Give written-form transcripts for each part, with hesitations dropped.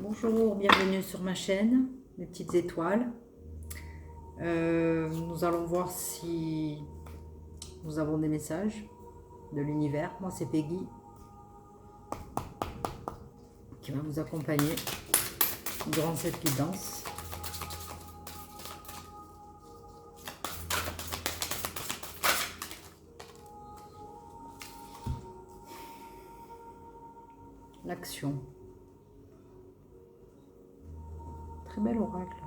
Bonjour, bienvenue sur ma chaîne, les petites étoiles. Nous allons voir si nous avons des messages de l'univers. Moi, c'est Peggy qui va vous accompagner durant cette guidance. L'action. Très bel oracle.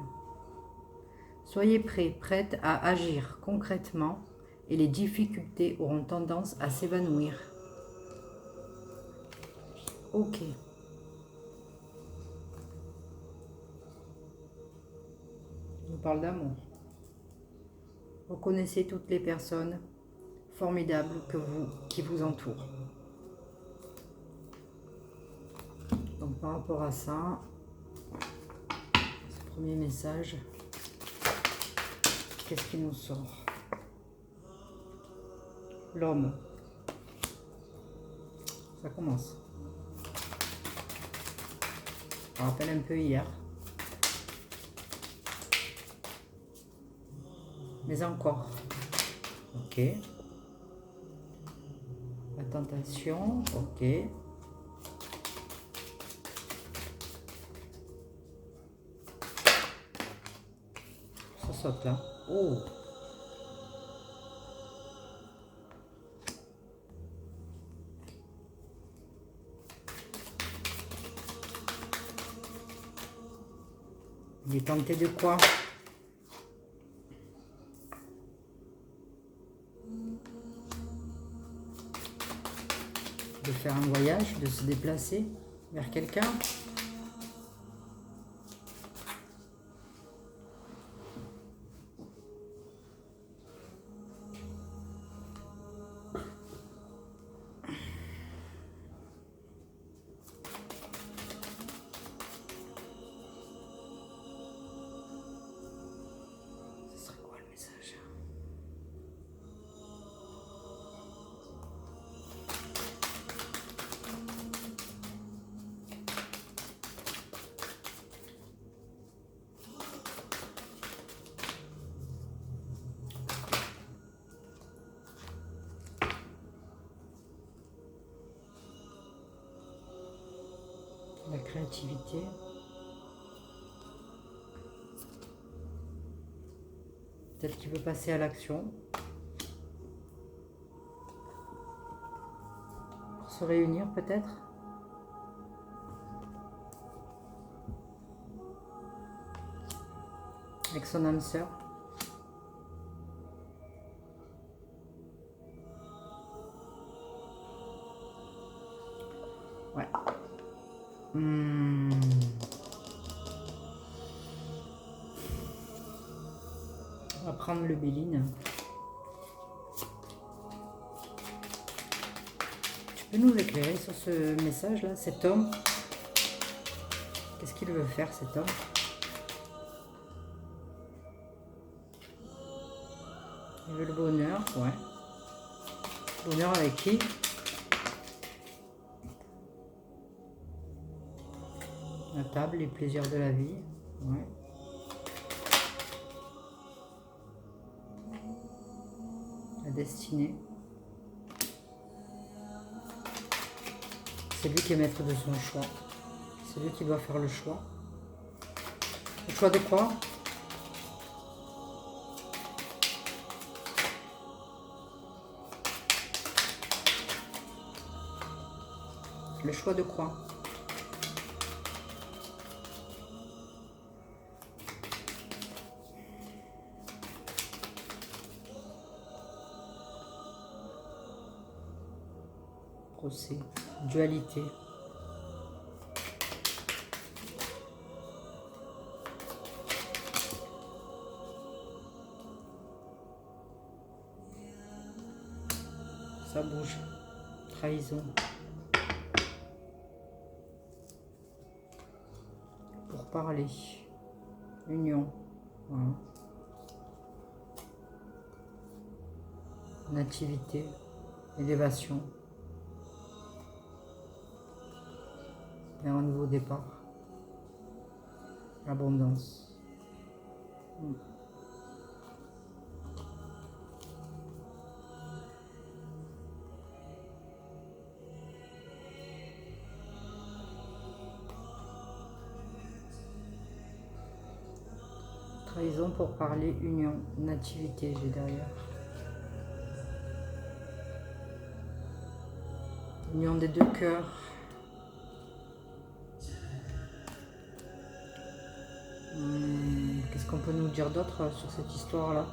Soyez prêts, prêtes à agir concrètement et les difficultés auront tendance à s'évanouir. Ok. On parle d'amour. Reconnaissez toutes les personnes formidables qui vous entourent. Donc par rapport à ça, ce premier message, qu'est-ce qui nous sort? L'homme. Ça commence. Ça rappelle un peu hier. Mais encore. Ok. La tentation. Ok. Ça saute là. Oh. Il est tenté de quoi? De faire un voyage, de se déplacer vers quelqu'un. Ce serait quoi le message? La créativité. Peut-être qu'il veut passer à l'action. Pour se réunir peut-être. Avec son âme sœur. Ouais. On va prendre le Béline. Tu peux nous éclairer sur ce message-là, cet homme? Qu'est-ce qu'il veut faire, cet homme? Il veut le bonheur, ouais. Bonheur avec qui? La table, les plaisirs de la vie, ouais. La destinée. C'est lui qui est maître de son choix. C'est lui qui doit faire le choix. Le choix de quoi? Le choix de quoi? Procès, dualité. Ça bouge. Trahison. Pour parler. Union. Voilà. Nativité. Élévation. Vers un nouveau départ. Abondance. Trahison pour parler, union, nativité, j'ai derrière. Union des deux cœurs. Qu'est-ce qu'on peut nous dire d'autre sur cette histoire-là?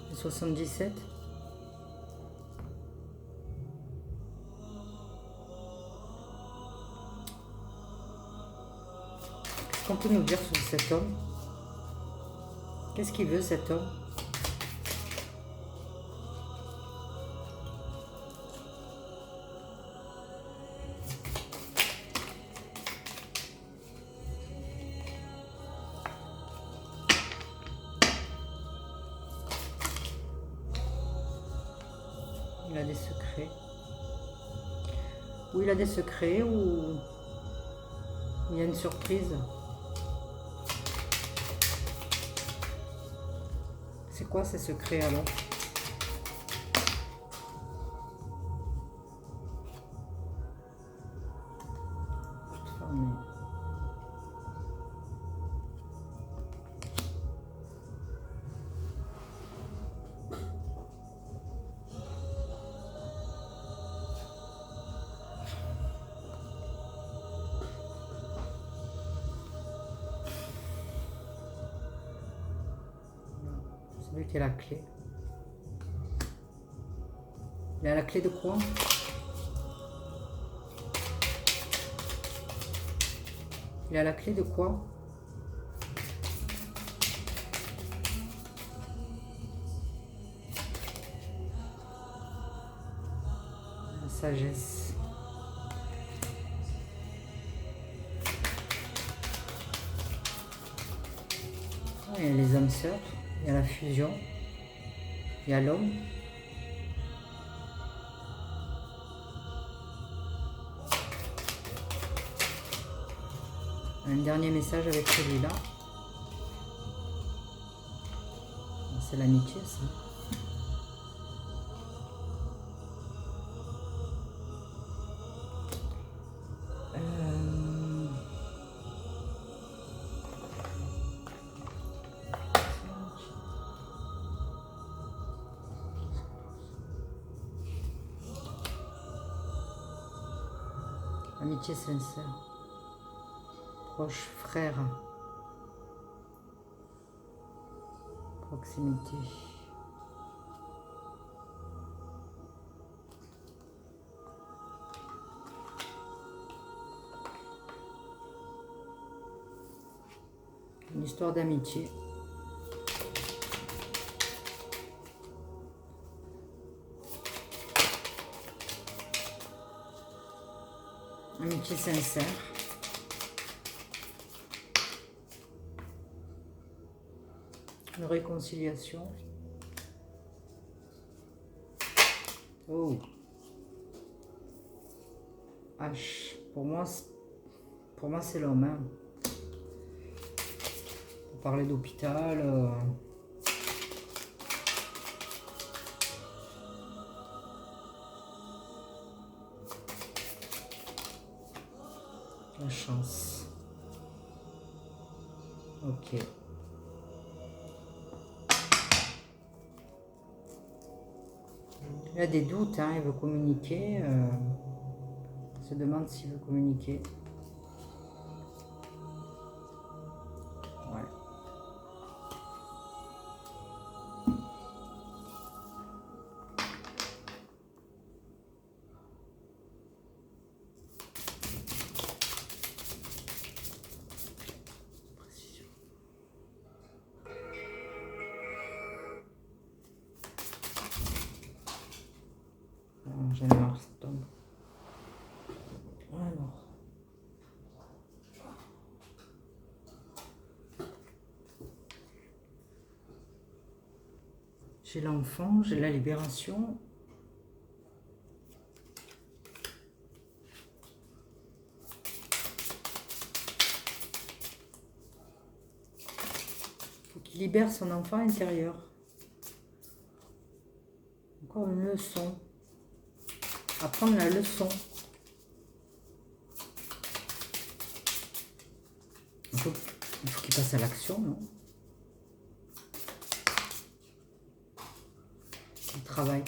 Le 77. Qu'est-ce qu'on peut nous dire sur cet homme? Qu'est-ce qu'il veut, cet homme? Il a des secrets. Ou il a des secrets, ou il y a une surprise. C'est quoi ces secrets alors? Fermé. C'est lui qui a la clé. Il a la clé de quoi? Il a la clé de quoi? La sagesse. Il y a les âmes sœurs, il y a la fusion, il y a l'homme. Un dernier message avec celui-là. C'est l'amitié, ça. Amitié sincère. Proche frère. Proximité. Une histoire d'amitié. Amitié sincère. Une réconciliation. Oh. H. Pour moi, c'est l'homme. Hein. Pour parler d'hôpital. La chance. Ok. Il a des doutes, hein, il veut communiquer. Il se demande s'il veut communiquer. Ouais. Précision. J'en ai marre, ça tombe. Alors. J'ai l'enfant, j'ai la libération. qui libère son enfant intérieur. Encore une leçon. Apprendre la leçon. Il faut qu'il passe à l'action, non? Le travail.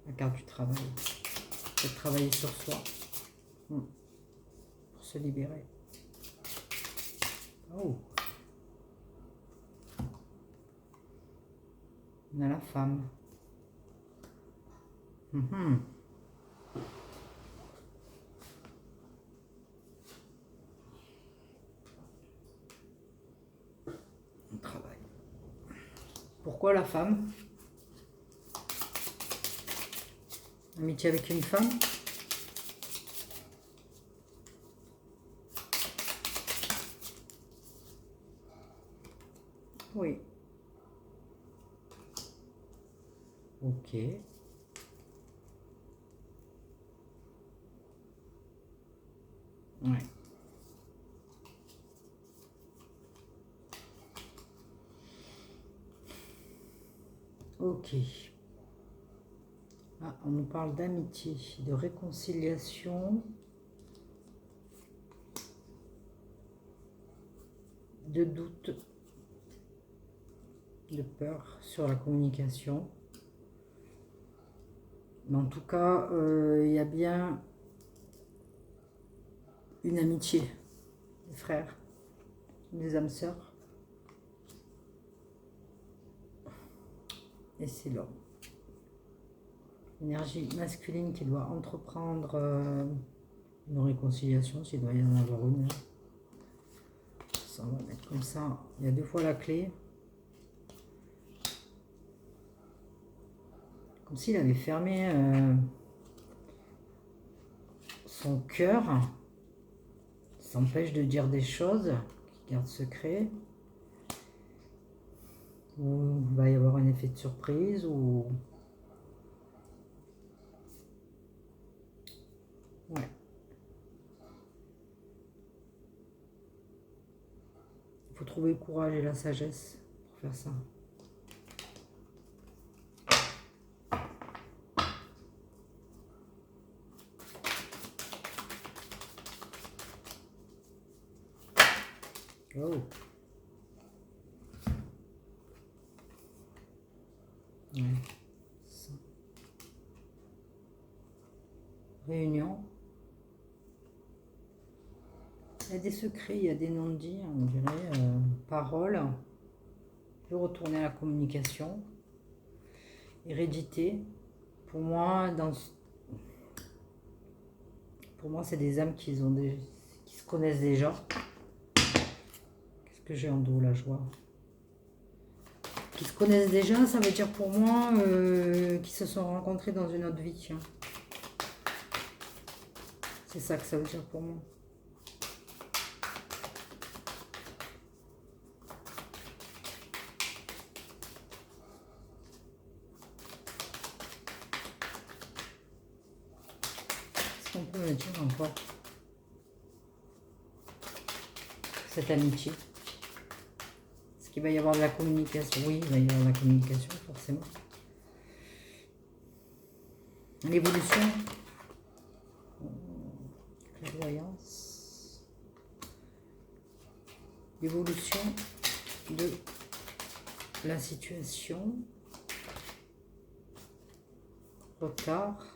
La carte du travail. C'est de travailler sur soi. Pour se libérer. Oh. On a la femme. On travaille. Pourquoi la femme? Amitié avec une femme? Oui. Ok. Ouais. Ok. Ah, on nous parle d'amitié, de réconciliation, de doute, de peur sur la communication. Mais en tout cas, il y a bien une amitié, des frères, des âmes sœurs. Et c'est l'homme. Énergie masculine qui doit entreprendre une réconciliation, s'il doit y en avoir une. Ça, on va mettre comme ça. Il y a 2 fois la clé. Comme s'il avait fermé son cœur. S'empêche de dire des choses qu'il garde secret. Ou il va y avoir un effet de surprise. Ou... Ouais. Il faut trouver le courage et la sagesse pour faire ça. Oh. Ouais. Ça. Réunion. Il y a des secrets, il y a des non-dits, on dirait, paroles. Je veux retourner à la communication. Hérédité. Pour moi, c'est des âmes qui se connaissent déjà. Qu'est-ce que j'ai en dos, la joie? Qui se connaissent déjà, ça veut dire pour moi qu'ils se sont rencontrés dans une autre vie. Tiens. C'est ça que ça veut dire pour moi. Qu'est-ce qu'on peut me dire encore? Cette amitié. Est-ce qu'il va y avoir de la communication? Oui, il va y avoir de la communication, forcément. L'évolution. Clairvoyance. L'évolution de la situation. Retard.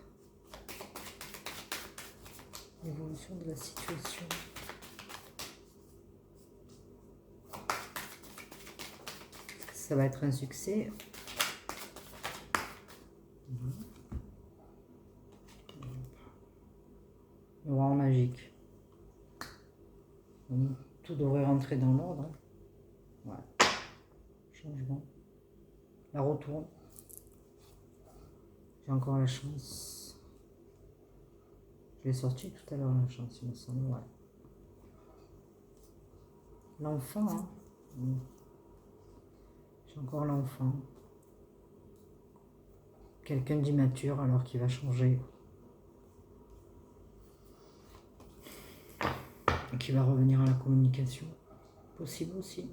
L'évolution de la situation. Ça va être un succès. Noir magique. Tout devrait rentrer dans l'ordre. Ouais. Changement. La retourne. J'ai encore la chance. Je l'ai sorti tout à l'heure, la chance, il me semble. Ouais. L'enfant, hein. J'ai encore l'enfant. Quelqu'un d'immature alors qu'il va changer. Et qui va revenir à la communication. Possible aussi.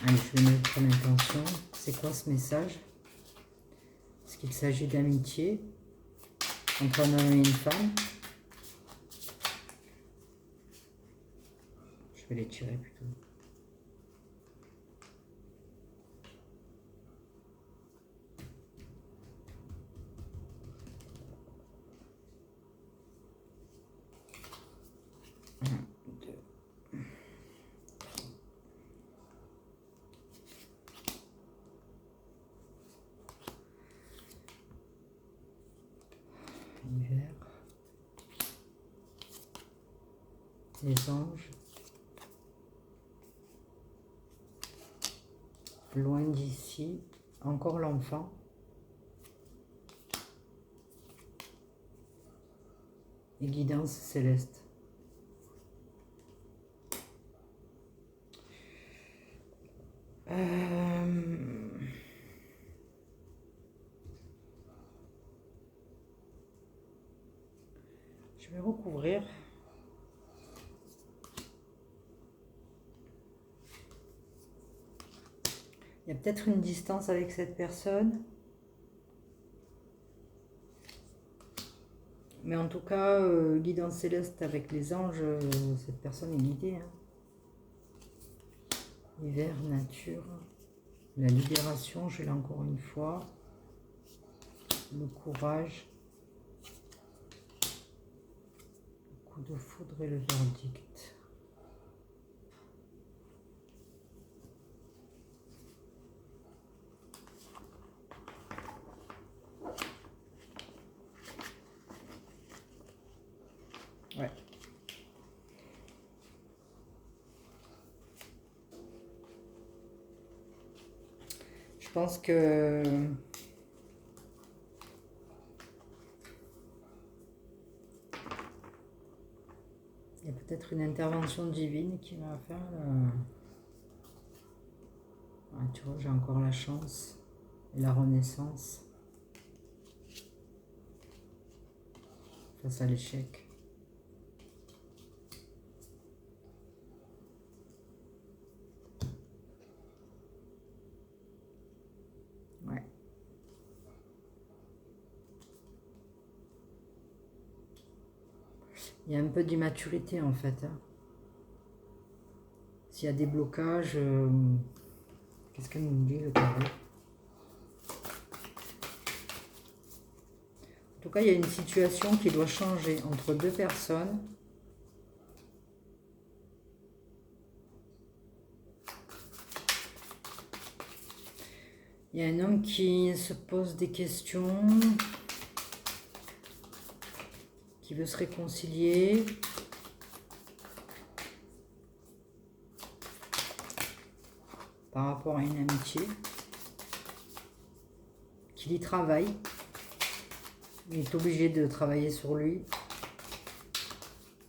Allez, je vais mettre l'intention. C'est quoi ce message? Est-ce qu'il s'agit d'amitié entre un homme et une femme? Je vais les tirer plutôt. Hiver, les anges, loin d'ici, encore l'enfant, et guidance céleste. Je vais recouvrir. Il y a peut-être une distance avec cette personne. Mais en tout cas, guidance céleste avec les anges, cette personne est guidée. Hein. Hiver, nature, la libération, je l'ai encore une fois. Le courage. Le coup de foudre et le verdict. Ouais. Je pense que il y a peut-être une intervention divine qui va faire. Ah, tu vois, j'ai encore la chance et la renaissance face à l'échec. Ouais. Il y a un peu d'immaturité en fait. Hein. S'il y a des blocages, qu'est-ce qu'elle nous dit le carré? En tout cas, il y a une situation qui doit changer entre deux personnes. Il y a un homme qui se pose des questions, qui veut se réconcilier. Par rapport à une amitié. Qu'il y travaille. Il est obligé de travailler sur lui.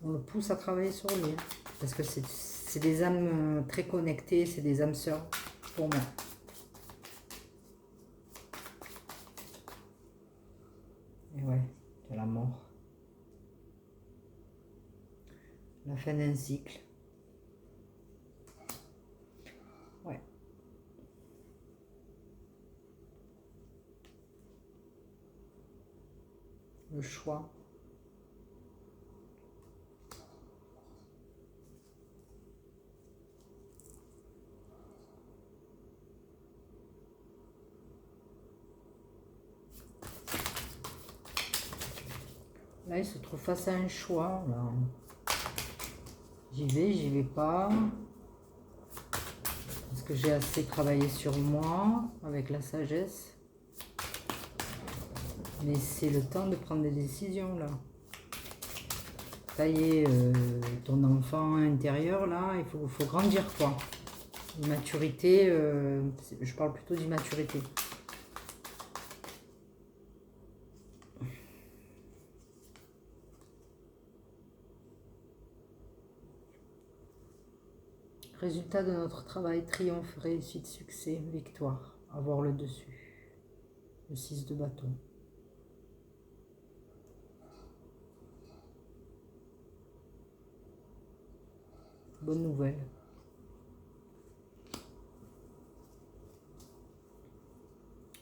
On le pousse à travailler sur lui. Hein, parce que c'est des âmes très connectées, c'est des âmes sœurs pour moi. Et ouais, de la mort. La fin d'un cycle. Ouais. Le choix. Là, il se trouve face à un choix. J'y vais pas. Est-ce que j'ai assez travaillé sur moi avec la sagesse? Mais c'est le temps de prendre des décisions là. Ça y est, ton enfant intérieur là, il faut grandir quoi. L'immaturité, je parle plutôt d'immaturité. Résultat de notre travail, triomphe, réussite, succès, victoire, avoir le dessus. Le 6 de bâton. Bonne nouvelle.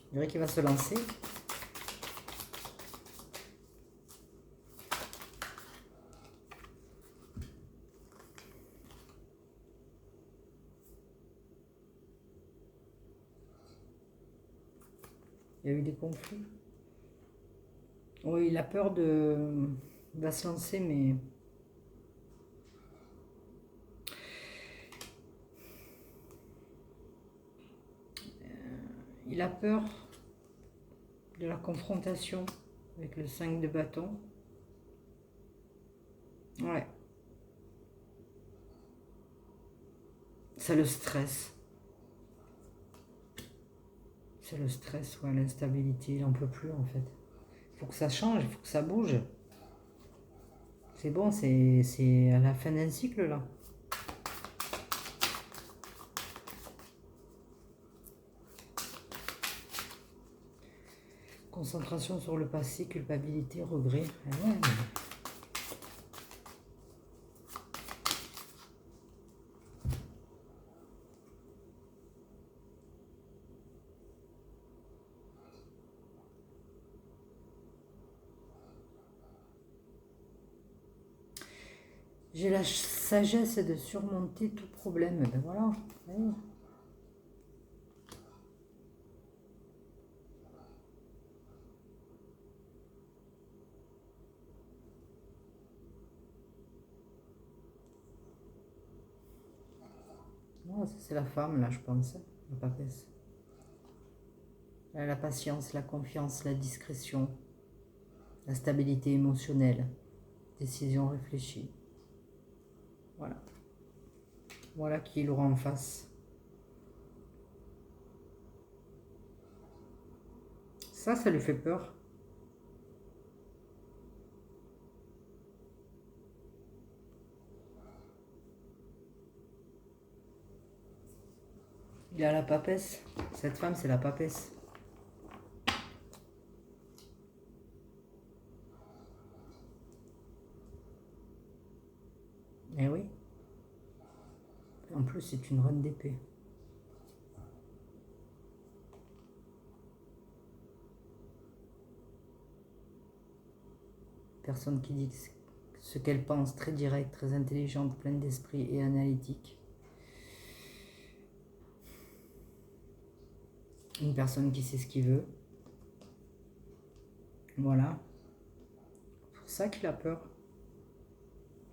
Je dirais qu'il va se lancer. Il y a eu des conflits. Oui, il a peur de... Il va se lancer, mais... Il a peur de la confrontation avec le 5 de bâton. Ouais. Ça le stresse. C'est le stress, ouais, l'instabilité. Il n'en peut plus, en fait. Il faut que ça change, il faut que ça bouge. C'est bon, c'est à la fin d'un cycle, là. Concentration sur le passé, culpabilité, regret. Ah ouais, mais... J'ai la sagesse de surmonter tout problème. Ben voilà. Ouais. Oh, c'est la femme, là, je pense. La papesse. Elle a la patience, la confiance, la discrétion, la stabilité émotionnelle, décision réfléchie. Voilà. Voilà qui il aura en face. Ça lui fait peur. Il a la papesse. Cette femme, c'est la papesse. Eh oui. En plus, c'est une reine d'épée. Personne qui dit ce qu'elle pense, très directe, très intelligente, pleine d'esprit et analytique. Une personne qui sait ce qu'il veut. Voilà. C'est pour ça qu'il a peur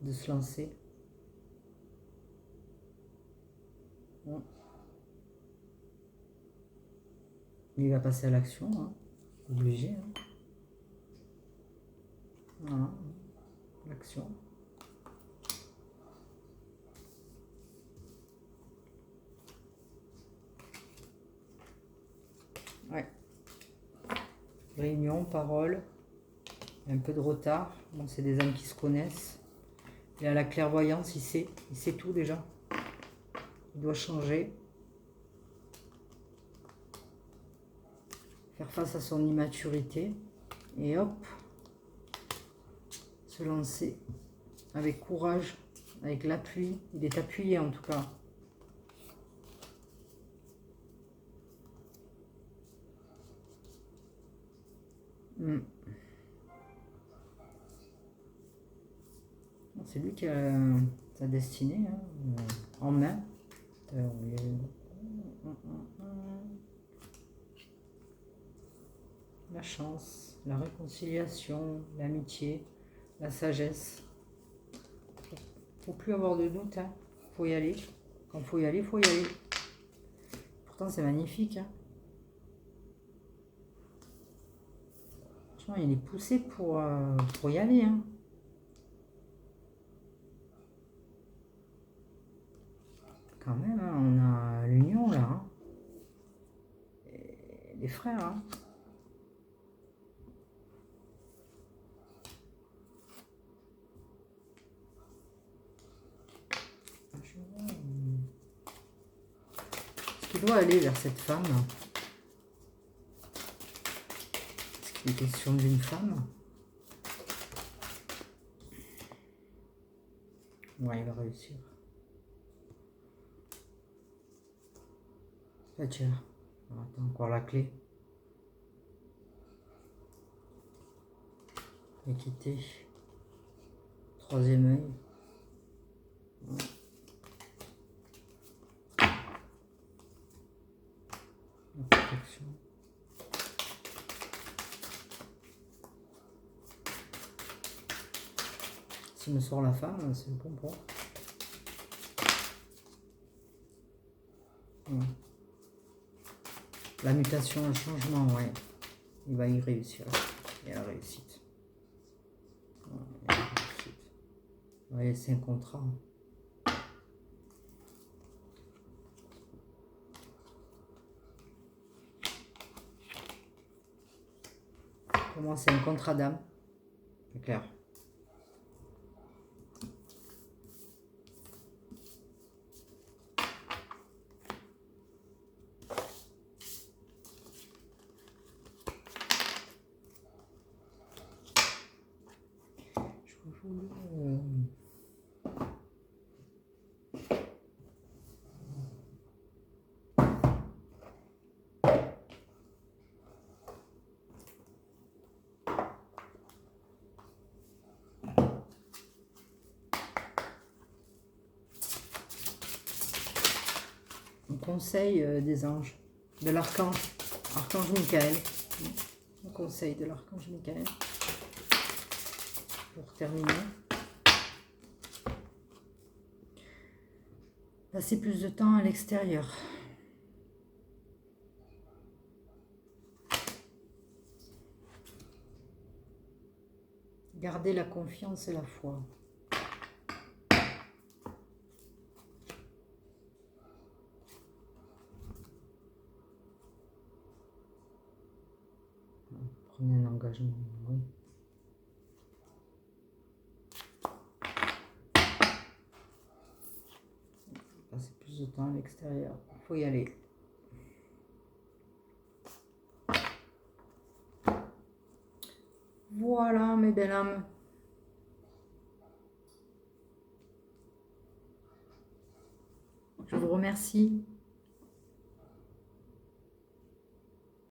de se lancer. Il va passer à l'action, hein. Obligé. Hein. Voilà. L'action. Ouais. Réunion, parole. Un peu de retard. Bon, c'est des âmes qui se connaissent. Il a la clairvoyance, il sait tout déjà. Il doit changer. Faire face à son immaturité. Et hop, se lancer avec courage, avec l'appui. Il est appuyé en tout cas. C'est lui qui a sa destinée hein, en main. La chance, la réconciliation, l'amitié, la sagesse. Faut plus avoir de doute, hein. Faut y aller. Quand faut y aller, faut y aller. Pourtant, c'est magnifique. Hein. Franchement, il est poussé pour y aller. Hein. Quand même, hein, on a l'union là. Hein. Et les frères. Hein. Est-ce qu'il doit aller vers cette femme? Est-ce qu'il est question d'une femme? Ouais, il va réussir. Ah, tiens, attends, encore la clé. Équité. Troisième œil. Ouais. La protection. S'il me sort la femme, c'est le pompon. Ouais. La mutation, le changement, ouais. Il va y réussir. Et la réussite. Ouais, vous voyez, c'est un contrat. Pour moi, c'est un contrat d'âme. C'est clair. Un conseil des anges, de l'archange, archange Michael. Un conseil de l'archange Michael. Pour terminer. Passer plus de temps à l'extérieur. Garder la confiance et la foi. Prenez un engagement, oui. Passer plus de temps à l'extérieur. Il faut y aller. Voilà, mes belles âmes. Je vous remercie.